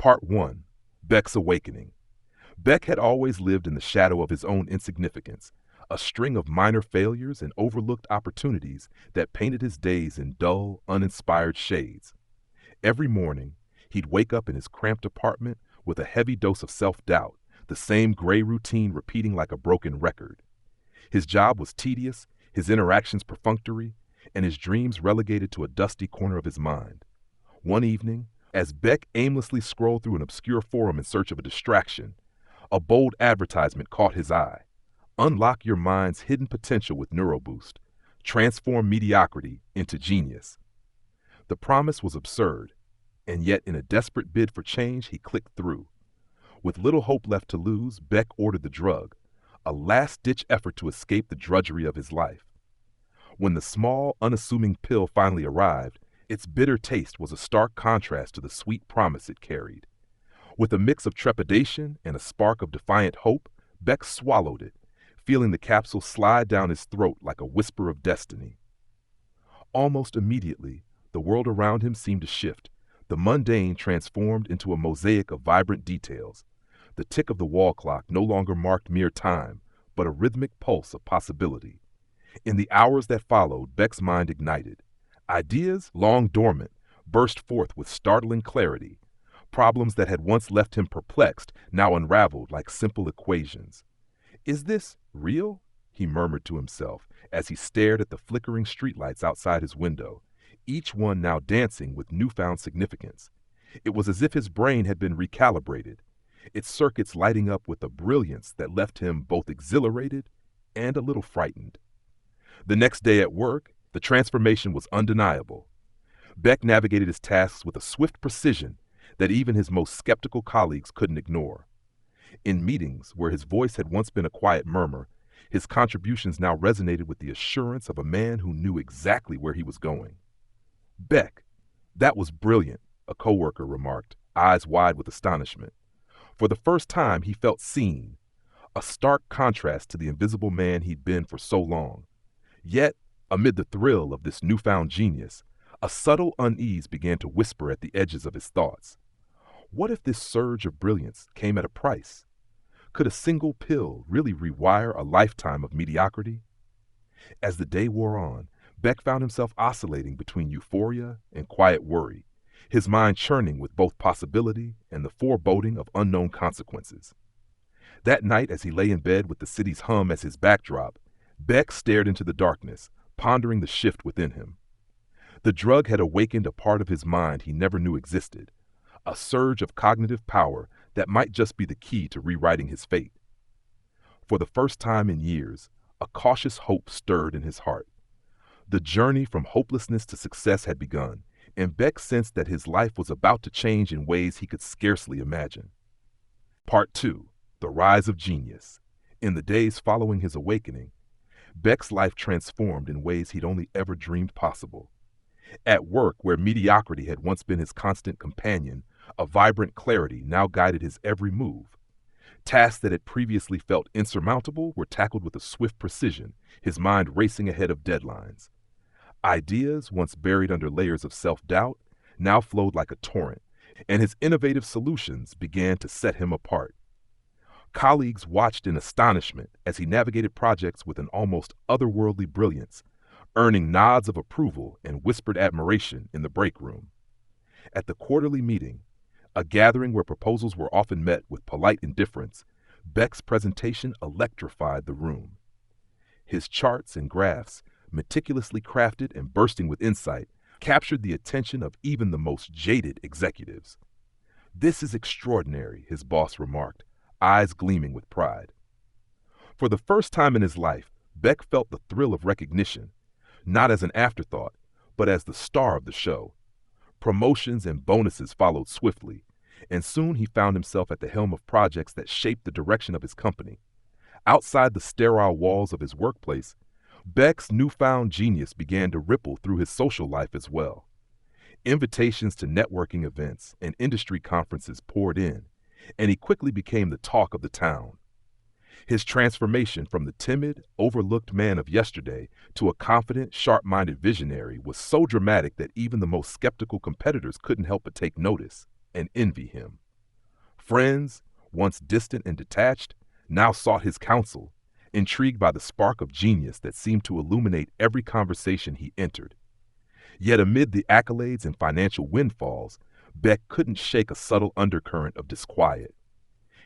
Part 1. Beck's Awakening. Beck had always lived in the shadow of his own insignificance, a string of minor failures and overlooked opportunities that painted his days in dull, uninspired shades. Every morning, he'd wake up in his cramped apartment with a heavy dose of self-doubt, the same gray routine repeating like a broken record. His job was tedious, his interactions perfunctory, and his dreams relegated to a dusty corner of his mind. One evening, as Beck aimlessly scrolled through an obscure forum in search of a distraction, a bold advertisement caught his eye. Unlock your mind's hidden potential with NeuroBoost. Transform mediocrity into genius. The promise was absurd, and yet in a desperate bid for change, he clicked through. With little hope left to lose, Beck ordered the drug, a last-ditch effort to escape the drudgery of his life. When the small, unassuming pill finally arrived, its bitter taste was a stark contrast to the sweet promise it carried. With a mix of trepidation and a spark of defiant hope, Beck swallowed it, feeling the capsule slide down his throat like a whisper of destiny. Almost immediately, the world around him seemed to shift. The mundane transformed into a mosaic of vibrant details. The tick of the wall clock no longer marked mere time, but a rhythmic pulse of possibility. In the hours that followed, Beck's mind ignited. Ideas, long dormant, burst forth with startling clarity. Problems that had once left him perplexed now unraveled like simple equations. "Is this real?" he murmured to himself as he stared at the flickering streetlights outside his window, each one now dancing with newfound significance. It was as if his brain had been recalibrated, its circuits lighting up with a brilliance that left him both exhilarated and a little frightened. The next day at work, the transformation was undeniable. Beck navigated his tasks with a swift precision that even his most skeptical colleagues couldn't ignore. In meetings where his voice had once been a quiet murmur, his contributions now resonated with the assurance of a man who knew exactly where he was going. "Beck, that was brilliant," a coworker remarked, eyes wide with astonishment. For the first time, he felt seen, a stark contrast to the invisible man he'd been for so long. Yet, amid the thrill of this newfound genius, a subtle unease began to whisper at the edges of his thoughts. What if this surge of brilliance came at a price? Could a single pill really rewire a lifetime of mediocrity? As the day wore on, Beck found himself oscillating between euphoria and quiet worry, his mind churning with both possibility and the foreboding of unknown consequences. That night, as he lay in bed with the city's hum as his backdrop, Beck stared into the darkness, pondering the shift within him. The drug had awakened a part of his mind he never knew existed, a surge of cognitive power that might just be the key to rewriting his fate. For the first time in years, a cautious hope stirred in his heart. The journey from hopelessness to success had begun, and Beck sensed that his life was about to change in ways he could scarcely imagine. Part 2. The Rise of Genius. In the days following his awakening, Beck's life transformed in ways he'd only ever dreamed possible. At work, where mediocrity had once been his constant companion, a vibrant clarity now guided his every move. Tasks that had previously felt insurmountable were tackled with a swift precision, his mind racing ahead of deadlines. Ideas, once buried under layers of self-doubt, now flowed like a torrent, and his innovative solutions began to set him apart. Colleagues watched in astonishment as he navigated projects with an almost otherworldly brilliance, earning nods of approval and whispered admiration in the break room. At the quarterly meeting, a gathering where proposals were often met with polite indifference, Beck's presentation electrified the room. His charts and graphs, meticulously crafted and bursting with insight, captured the attention of even the most jaded executives. "This is extraordinary," his boss remarked, eyes gleaming with pride. For the first time in his life, Beck felt the thrill of recognition, not as an afterthought, but as the star of the show. Promotions and bonuses followed swiftly, and soon he found himself at the helm of projects that shaped the direction of his company. Outside the sterile walls of his workplace, Beck's newfound genius began to ripple through his social life as well. Invitations to networking events and industry conferences poured in, and he quickly became the talk of the town. His transformation from the timid, overlooked man of yesterday to a confident, sharp-minded visionary was so dramatic that even the most skeptical competitors couldn't help but take notice and envy him. Friends, once distant and detached, now sought his counsel, intrigued by the spark of genius that seemed to illuminate every conversation he entered. Yet amid the accolades and financial windfalls, Beck couldn't shake a subtle undercurrent of disquiet.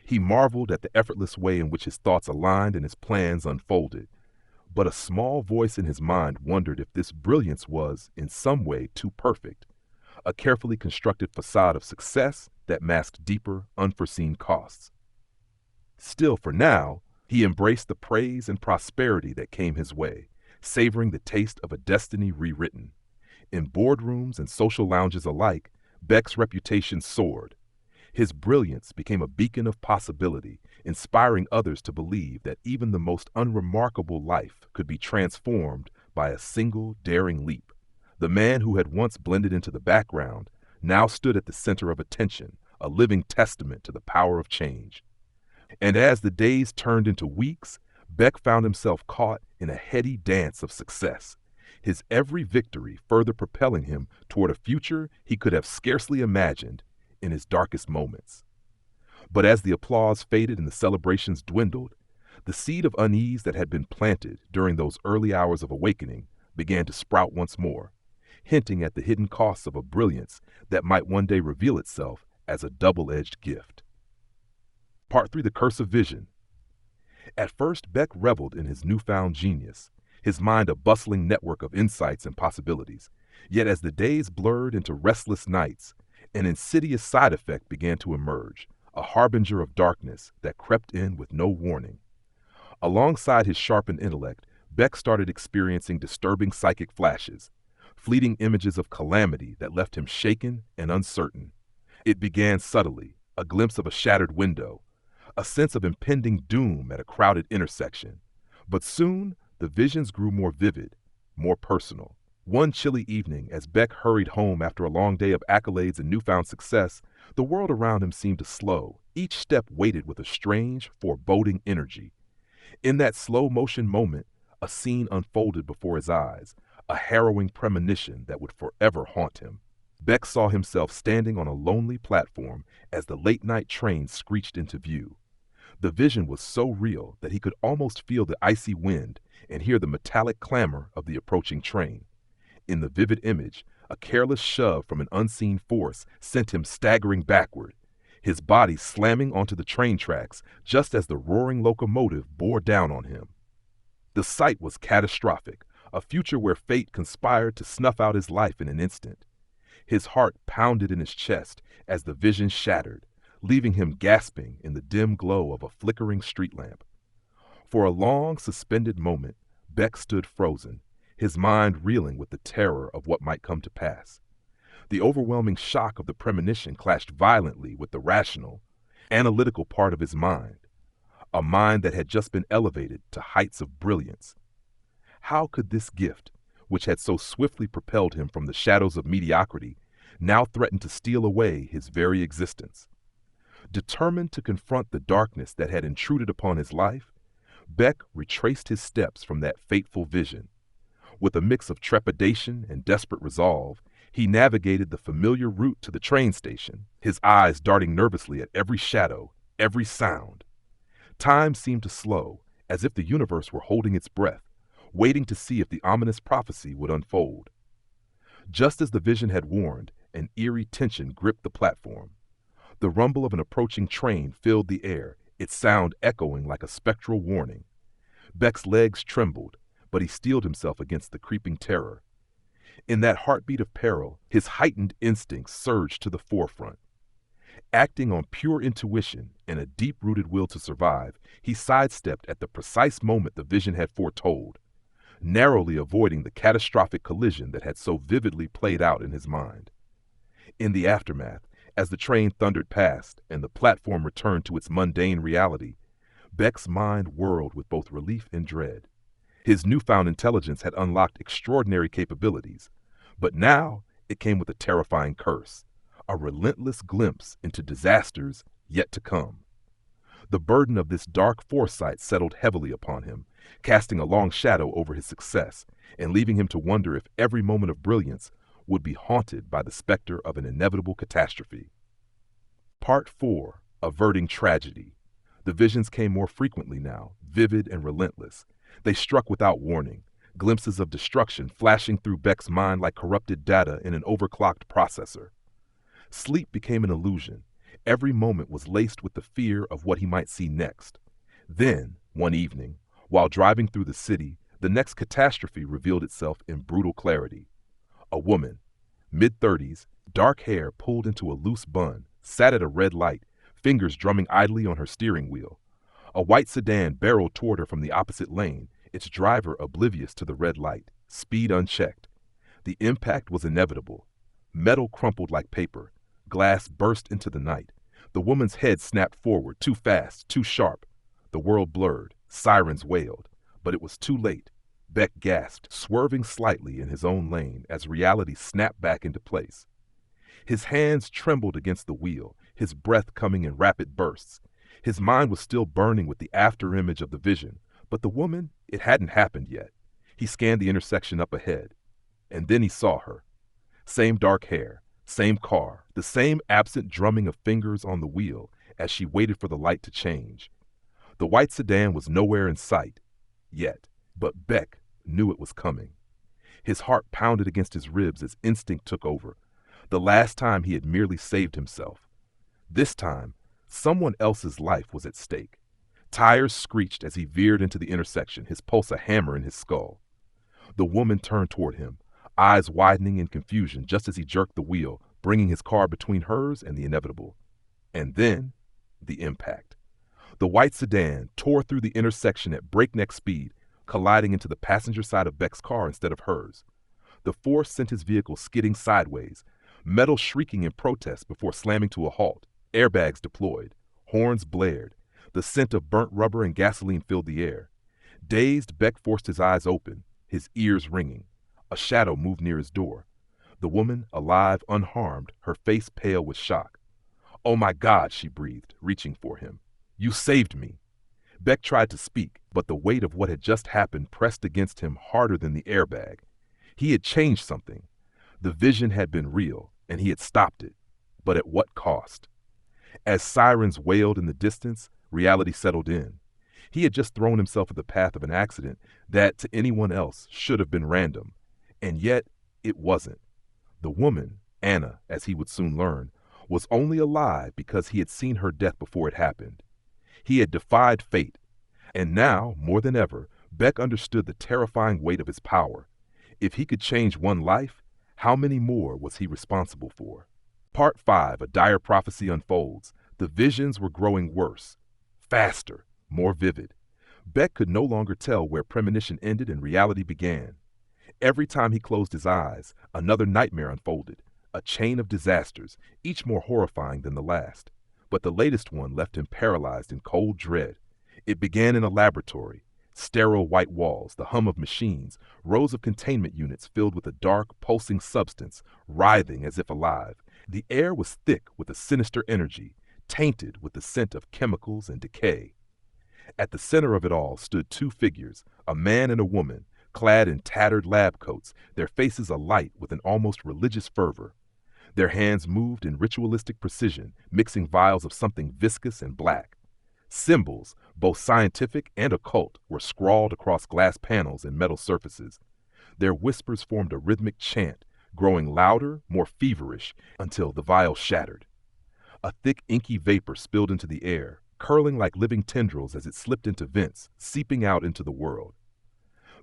He marveled at the effortless way in which his thoughts aligned and his plans unfolded. But a small voice in his mind wondered if this brilliance was, in some way, too perfect, a carefully constructed facade of success that masked deeper, unforeseen costs. Still, for now, he embraced the praise and prosperity that came his way, savoring the taste of a destiny rewritten. In boardrooms and social lounges alike, Beck's reputation soared. His brilliance became a beacon of possibility, inspiring others to believe that even the most unremarkable life could be transformed by a single daring leap. The man who had once blended into the background now stood at the center of attention, a living testament to the power of change. And as the days turned into weeks, Beck found himself caught in a heady dance of success, his every victory further propelling him toward a future he could have scarcely imagined in his darkest moments. But as the applause faded and the celebrations dwindled, the seed of unease that had been planted during those early hours of awakening began to sprout once more, hinting at the hidden costs of a brilliance that might one day reveal itself as a double-edged gift. Part 3: The Curse of Vision. At first, Beck reveled in his newfound genius, his mind a bustling network of insights and possibilities. Yet as the days blurred into restless nights, an insidious side effect began to emerge, a harbinger of darkness that crept in with no warning. Alongside his sharpened intellect, Beck started experiencing disturbing psychic flashes, fleeting images of calamity that left him shaken and uncertain. It began subtly, a glimpse of a shattered window, a sense of impending doom at a crowded intersection. But soon, the visions grew more vivid, more personal. One chilly evening, as Beck hurried home after a long day of accolades and newfound success, the world around him seemed to slow, each step weighted with a strange, foreboding energy. In that slow-motion moment, a scene unfolded before his eyes, a harrowing premonition that would forever haunt him. Beck saw himself standing on a lonely platform as the late-night train screeched into view. The vision was so real that he could almost feel the icy wind and hear the metallic clamor of the approaching train. In the vivid image, a careless shove from an unseen force sent him staggering backward, his body slamming onto the train tracks just as the roaring locomotive bore down on him. The sight was catastrophic, a future where fate conspired to snuff out his life in an instant. His heart pounded in his chest as the vision shattered, leaving him gasping in the dim glow of a flickering street lamp. For a long, suspended moment, Beck stood frozen, his mind reeling with the terror of what might come to pass. The overwhelming shock of the premonition clashed violently with the rational, analytical part of his mind, a mind that had just been elevated to heights of brilliance. How could this gift, which had so swiftly propelled him from the shadows of mediocrity, now threaten to steal away his very existence? Determined to confront the darkness that had intruded upon his life, Beck retraced his steps from that fateful vision. With a mix of trepidation and desperate resolve, he navigated the familiar route to the train station, his eyes darting nervously at every shadow, every sound. Time seemed to slow, as if the universe were holding its breath, waiting to see if the ominous prophecy would unfold. Just as the vision had warned, an eerie tension gripped the platform. The rumble of an approaching train filled the air, its sound echoing like a spectral warning. Beck's legs trembled, but he steeled himself against the creeping terror. In that heartbeat of peril, his heightened instincts surged to the forefront. Acting on pure intuition and a deep-rooted will to survive, he sidestepped at the precise moment the vision had foretold, narrowly avoiding the catastrophic collision that had so vividly played out in his mind. In the aftermath, as the train thundered past and the platform returned to its mundane reality, Beck's mind whirled with both relief and dread. His newfound intelligence had unlocked extraordinary capabilities, but now it came with a terrifying curse, a relentless glimpse into disasters yet to come. The burden of this dark foresight settled heavily upon him, casting a long shadow over his success and leaving him to wonder if every moment of brilliance would be haunted by the specter of an inevitable catastrophe. Part 4: averting tragedy. The visions came more frequently now, vivid and relentless. They struck without warning, glimpses of destruction flashing through Beck's mind like corrupted data in an overclocked processor. Sleep became an illusion. Every moment was laced with the fear of what he might see next. Then, one evening, while driving through the city, the next catastrophe revealed itself in brutal clarity. A woman, mid-30s, dark hair pulled into a loose bun, sat at a red light, fingers drumming idly on her steering wheel. A white sedan barreled toward her from the opposite lane, its driver oblivious to the red light, speed unchecked. The impact was inevitable. Metal crumpled like paper. Glass burst into the night. The woman's head snapped forward, too fast, too sharp. The world blurred. Sirens wailed. But it was too late. Beck gasped, swerving slightly in his own lane as reality snapped back into place. His hands trembled against the wheel, his breath coming in rapid bursts. His mind was still burning with the afterimage of the vision, but the woman, it hadn't happened yet. He scanned the intersection up ahead, and then he saw her. Same dark hair, same car, the same absent drumming of fingers on the wheel as she waited for the light to change. The white sedan was nowhere in sight, yet, but Beck knew it was coming. His heart pounded against his ribs as instinct took over. The last time he had merely saved himself. This time, someone else's life was at stake. Tires screeched as he veered into the intersection, his pulse a hammer in his skull. The woman turned toward him, eyes widening in confusion just as he jerked the wheel, bringing his car between hers and the inevitable. And then, the impact. The white sedan tore through the intersection at breakneck speed, colliding into the passenger side of Beck's car instead of hers. The force sent his vehicle skidding sideways, metal shrieking in protest before slamming to a halt. Airbags deployed. Horns blared. The scent of burnt rubber and gasoline filled the air. Dazed, Beck forced his eyes open, his ears ringing. A shadow moved near his door. The woman, alive, unharmed, her face pale with shock. "Oh my God," she breathed, reaching for him. "You saved me." Beck tried to speak, but the weight of what had just happened pressed against him harder than the airbag. He had changed something. The vision had been real, and he had stopped it. But at what cost? As sirens wailed in the distance, reality settled in. He had just thrown himself in the path of an accident that, to anyone else, should have been random. And yet, it wasn't. The woman, Anna, as he would soon learn, was only alive because he had seen her death before it happened. He had defied fate. And now, more than ever, Beck understood the terrifying weight of his power. If he could change one life, how many more was he responsible for? Part 5, a dire prophecy unfolds. The visions were growing worse, faster, more vivid. Beck could no longer tell where premonition ended and reality began. Every time he closed his eyes, another nightmare unfolded, a chain of disasters, each more horrifying than the last. But the latest one left him paralyzed in cold dread. It began in a laboratory. Sterile white walls, the hum of machines, rows of containment units filled with a dark, pulsing substance, writhing as if alive. The air was thick with a sinister energy, tainted with the scent of chemicals and decay. At the center of it all stood two figures, a man and a woman, clad in tattered lab coats, their faces alight with an almost religious fervor. Their hands moved in ritualistic precision, mixing vials of something viscous and black. Symbols, both scientific and occult, were scrawled across glass panels and metal surfaces. Their whispers formed a rhythmic chant, growing louder, more feverish, until the vial shattered. A thick, inky vapor spilled into the air, curling like living tendrils as it slipped into vents, seeping out into the world.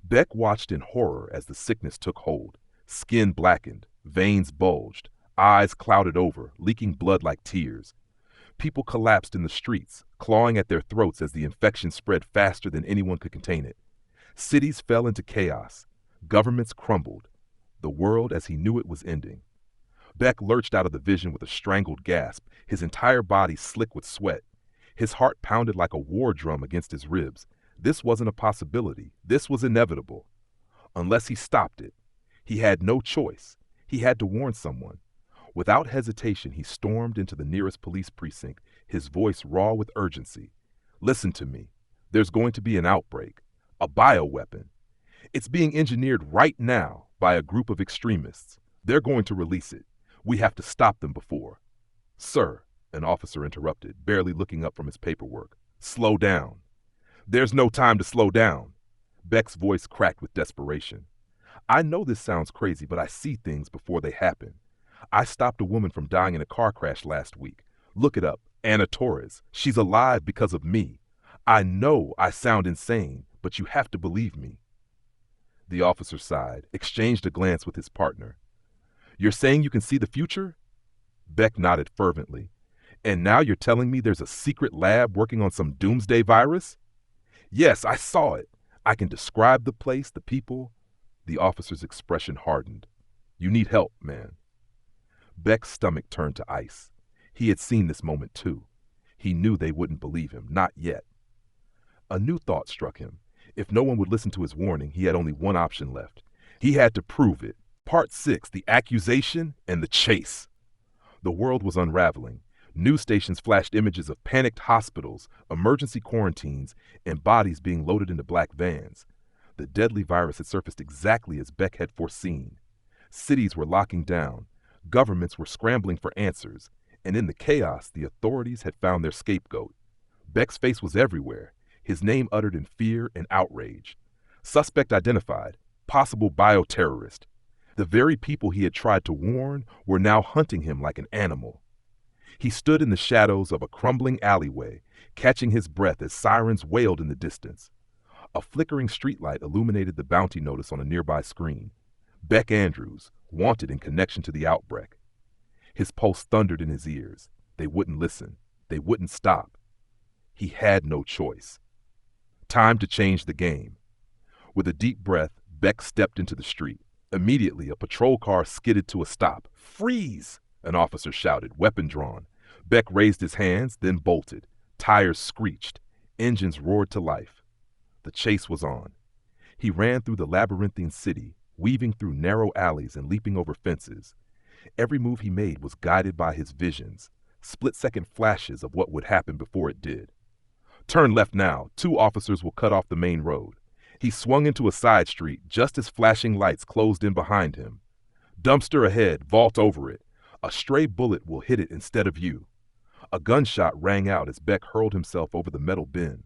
Beck watched in horror as the sickness took hold. Skin blackened, veins bulged, eyes clouded over, leaking blood like tears. People collapsed in the streets, clawing at their throats as the infection spread faster than anyone could contain it. Cities fell into chaos. Governments crumbled. The world as he knew it was ending. Beck lurched out of the vision with a strangled gasp, his entire body slick with sweat. His heart pounded like a war drum against his ribs. This wasn't a possibility. This was inevitable. Unless he stopped it. He had no choice. He had to warn someone. Without hesitation, he stormed into the nearest police precinct, his voice raw with urgency. "Listen to me. There's going to be an outbreak. A bioweapon. It's being engineered right now by a group of extremists. They're going to release it. We have to stop them before." "Sir, An officer interrupted, barely looking up from his paperwork. Slow down. There's no time to slow down. Beck's voice cracked with desperation. I know this sounds crazy, but I see things before they happen. I stopped a woman from dying in a car crash last week. Look it up. Anna Torres. She's alive because of me. I know I sound insane, but you have to believe me. The officer sighed, exchanged a glance with his partner. You're saying you can see the future? Beck nodded fervently. And now you're telling me there's a secret lab working on some doomsday virus? Yes, I saw it. I can describe the place, the people. The officer's expression hardened. You need help, man. Beck's stomach turned to ice. He had seen this moment too. He knew they wouldn't believe him, not yet. A new thought struck him. If no one would listen to his warning, he had only one option left. He had to prove it. Part 6, the accusation and the chase. The world was unraveling. News stations flashed images of panicked hospitals, emergency quarantines, and bodies being loaded into black vans. The deadly virus had surfaced exactly as Beck had foreseen. Cities were locking down. Governments were scrambling for answers. And in the chaos, the authorities had found their scapegoat. Beck's face was everywhere, his name uttered in fear and outrage. Suspect identified, possible bioterrorist. The very people he had tried to warn were now hunting him like an animal. He stood in the shadows of a crumbling alleyway, catching his breath as sirens wailed in the distance. A flickering streetlight illuminated the bounty notice on a nearby screen. Beck Andrews, wanted in connection to the outbreak. His pulse thundered in his ears. They wouldn't listen. They wouldn't stop. He had no choice. Time to change the game. With a deep breath, Beck stepped into the street. Immediately, a patrol car skidded to a stop. Freeze! An officer shouted, weapon drawn. Beck raised his hands, then bolted. Tires screeched. Engines roared to life. The chase was on. He ran through the labyrinthine city, weaving through narrow alleys and leaping over fences. Every move he made was guided by his visions, split-second flashes of what would happen before it did. Turn left now. 2 officers will cut off the main road. He swung into a side street just as flashing lights closed in behind him. Dumpster ahead, vault over it. A stray bullet will hit it instead of you. A gunshot rang out as Beck hurled himself over the metal bin.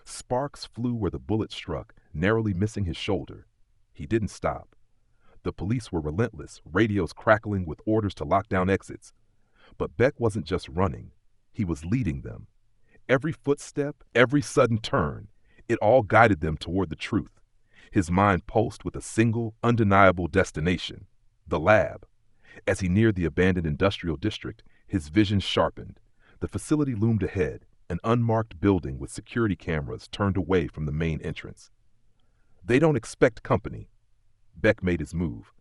Sparks flew where the bullet struck, narrowly missing his shoulder. He didn't stop. The police were relentless, radios crackling with orders to lock down exits. But Beck wasn't just running. He was leading them. Every footstep, every sudden turn, it all guided them toward the truth. His mind pulsed with a single, undeniable destination, the lab. As he neared the abandoned industrial district, his vision sharpened. The facility loomed ahead, an unmarked building with security cameras turned away from the main entrance. They don't expect company. Beck made his move.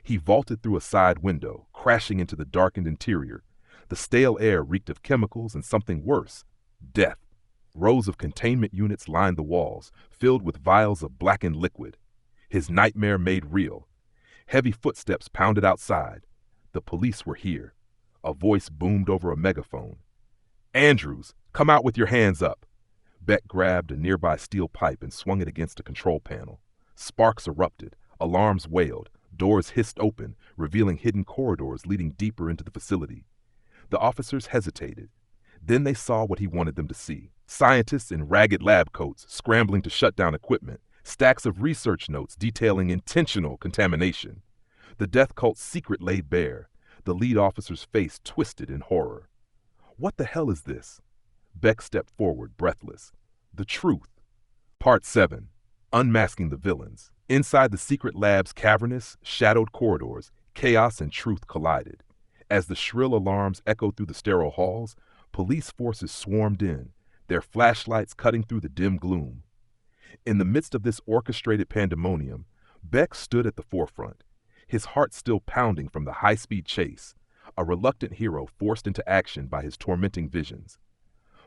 He vaulted through a side window, crashing into the darkened interior. The stale air reeked of chemicals and something worse, death. Rows of containment units lined the walls, filled with vials of blackened liquid. His nightmare made real. Heavy footsteps pounded outside. The police were here. A voice boomed over a megaphone. Andrews, come out with your hands up. Beck grabbed a nearby steel pipe and swung it against a control panel. Sparks erupted. Alarms wailed. Doors hissed open, revealing hidden corridors leading deeper into the facility. The officers hesitated. Then they saw what he wanted them to see. Scientists in ragged lab coats scrambling to shut down equipment. Stacks of research notes detailing intentional contamination. The death cult's secret laid bare. The lead officer's face twisted in horror. What the hell is this? Beck stepped forward, breathless. The truth. Part 7. Unmasking the villains. Inside the secret lab's cavernous, shadowed corridors, chaos and truth collided. As the shrill alarms echoed through the sterile halls, police forces swarmed in, their flashlights cutting through the dim gloom. In the midst of this orchestrated pandemonium, Beck stood at the forefront, his heart still pounding from the high-speed chase, a reluctant hero forced into action by his tormenting visions.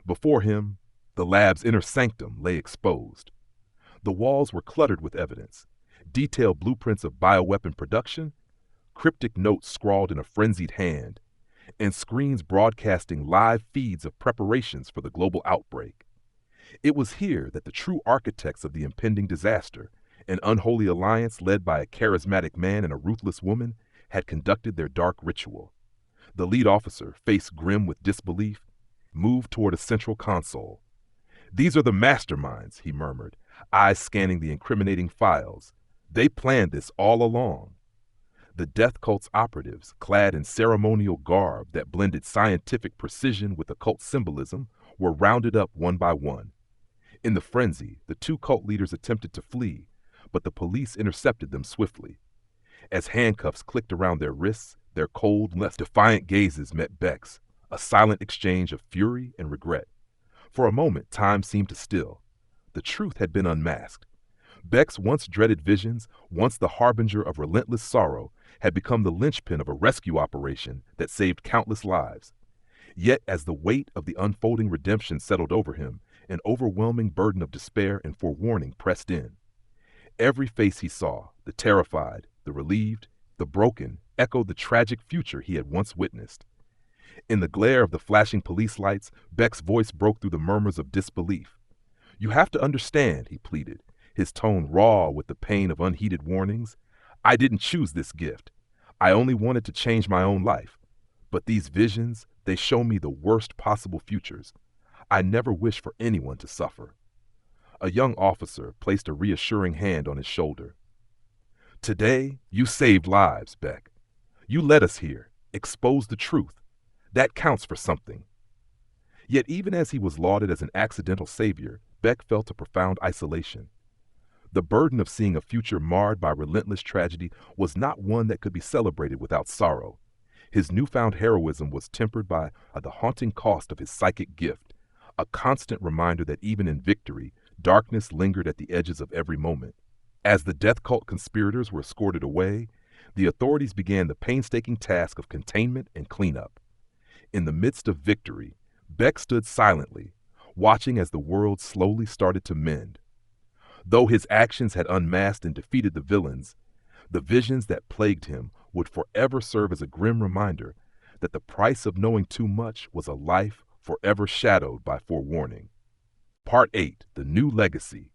Before him, the lab's inner sanctum lay exposed. The walls were cluttered with evidence, detailed blueprints of bioweapon production, cryptic notes scrawled in a frenzied hand, and screens broadcasting live feeds of preparations for the global outbreak. It was here that the true architects of the impending disaster, an unholy alliance led by a charismatic man and a ruthless woman, had conducted their dark ritual. The lead officer, face grim with disbelief, moved toward a central console. "These are the masterminds," he murmured, eyes scanning the incriminating files. "They planned this all along." The death cult's operatives, clad in ceremonial garb that blended scientific precision with occult symbolism, were rounded up one by one. In the frenzy, the two cult leaders attempted to flee, but the police intercepted them swiftly. As handcuffs clicked around their wrists, their cold, less defiant gazes met Beck's, a silent exchange of fury and regret. For a moment, time seemed to still. The truth had been unmasked. Beck's once dreaded visions, once the harbinger of relentless sorrow, had become the linchpin of a rescue operation that saved countless lives. Yet as the weight of the unfolding redemption settled over him, an overwhelming burden of despair and forewarning pressed in. Every face he saw, the terrified, the relieved, the broken, echoed the tragic future he had once witnessed. In the glare of the flashing police lights, Beck's voice broke through the murmurs of disbelief. "You have to understand," he pleaded, his tone raw with the pain of unheeded warnings. "I didn't choose this gift. I only wanted to change my own life. But these visions, they show me the worst possible futures. I never wish for anyone to suffer." A young officer placed a reassuring hand on his shoulder. "Today, you saved lives, Beck. You led us here, exposed the truth. That counts for something." Yet even as he was lauded as an accidental savior, Beck felt a profound isolation. The burden of seeing a future marred by relentless tragedy was not one that could be celebrated without sorrow. His newfound heroism was tempered by the haunting cost of his psychic gift, a constant reminder that even in victory, darkness lingered at the edges of every moment. As the death cult conspirators were escorted away, the authorities began the painstaking task of containment and cleanup. In the midst of victory, Beck stood silently, watching as the world slowly started to mend. Though his actions had unmasked and defeated the villains, the visions that plagued him would forever serve as a grim reminder that the price of knowing too much was a life forever shadowed by forewarning. Part 8: The New Legacy.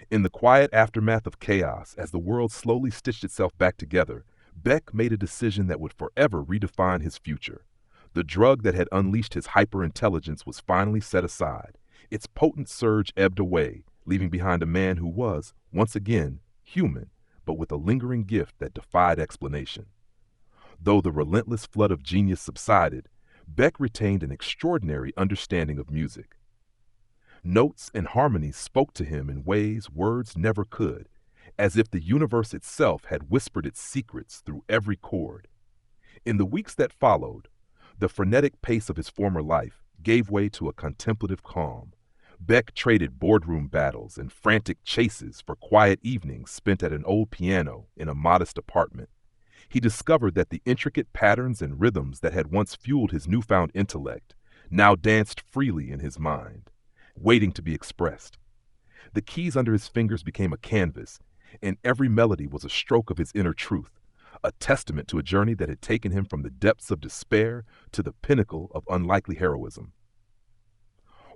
In the quiet aftermath of chaos, as the world slowly stitched itself back together, Beck made a decision that would forever redefine his future. The drug that had unleashed his hyper-intelligence was finally set aside. Its potent surge ebbed away, leaving behind a man who was, once again, human, but with a lingering gift that defied explanation. Though the relentless flood of genius subsided, Beck retained an extraordinary understanding of music. Notes and harmonies spoke to him in ways words never could, as if the universe itself had whispered its secrets through every chord. In the weeks that followed, the frenetic pace of his former life gave way to a contemplative calm. Beck traded boardroom battles and frantic chases for quiet evenings spent at an old piano in a modest apartment. He discovered that the intricate patterns and rhythms that had once fueled his newfound intellect now danced freely in his mind, waiting to be expressed. The keys under his fingers became a canvas, and every melody was a stroke of his inner truth, a testament to a journey that had taken him from the depths of despair to the pinnacle of unlikely heroism.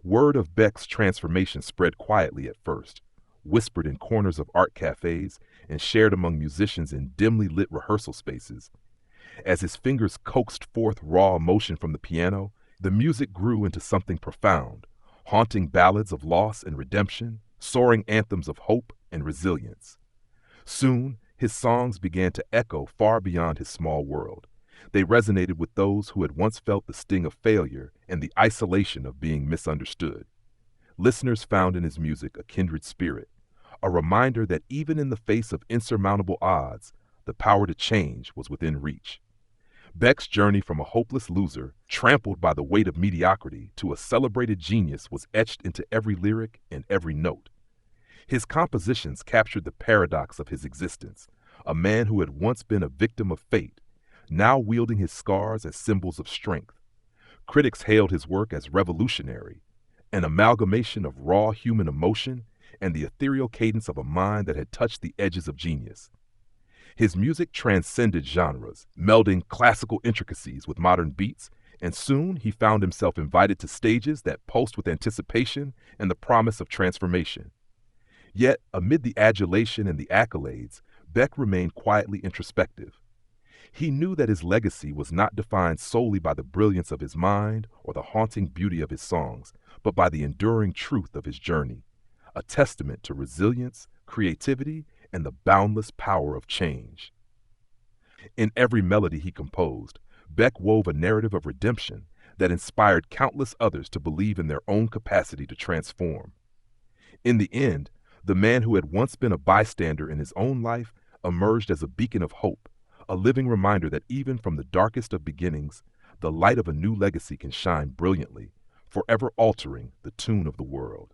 Word of Beck's transformation spread quietly at first, whispered in corners of art cafes and shared among musicians in dimly lit rehearsal spaces. As his fingers coaxed forth raw emotion from the piano, the music grew into something profound, haunting ballads of loss and redemption, soaring anthems of hope and resilience. Soon, his songs began to echo far beyond his small world. They resonated with those who had once felt the sting of failure and the isolation of being misunderstood. Listeners found in his music a kindred spirit, a reminder that even in the face of insurmountable odds, the power to change was within reach. Beck's journey from a hopeless loser, trampled by the weight of mediocrity, to a celebrated genius was etched into every lyric and every note. His compositions captured the paradox of his existence, a man who had once been a victim of fate, now wielding his scars as symbols of strength. Critics hailed his work as revolutionary, an amalgamation of raw human emotion and the ethereal cadence of a mind that had touched the edges of genius. His music transcended genres, melding classical intricacies with modern beats, and soon he found himself invited to stages that pulsed with anticipation and the promise of transformation. Yet, amid the adulation and the accolades, Beck remained quietly introspective. He knew that his legacy was not defined solely by the brilliance of his mind or the haunting beauty of his songs, but by the enduring truth of his journey, a testament to resilience, creativity, and the boundless power of change. In every melody he composed, Beck wove a narrative of redemption that inspired countless others to believe in their own capacity to transform. In the end, the man who had once been a bystander in his own life emerged as a beacon of hope, a living reminder that even from the darkest of beginnings, the light of a new legacy can shine brilliantly, forever altering the tune of the world.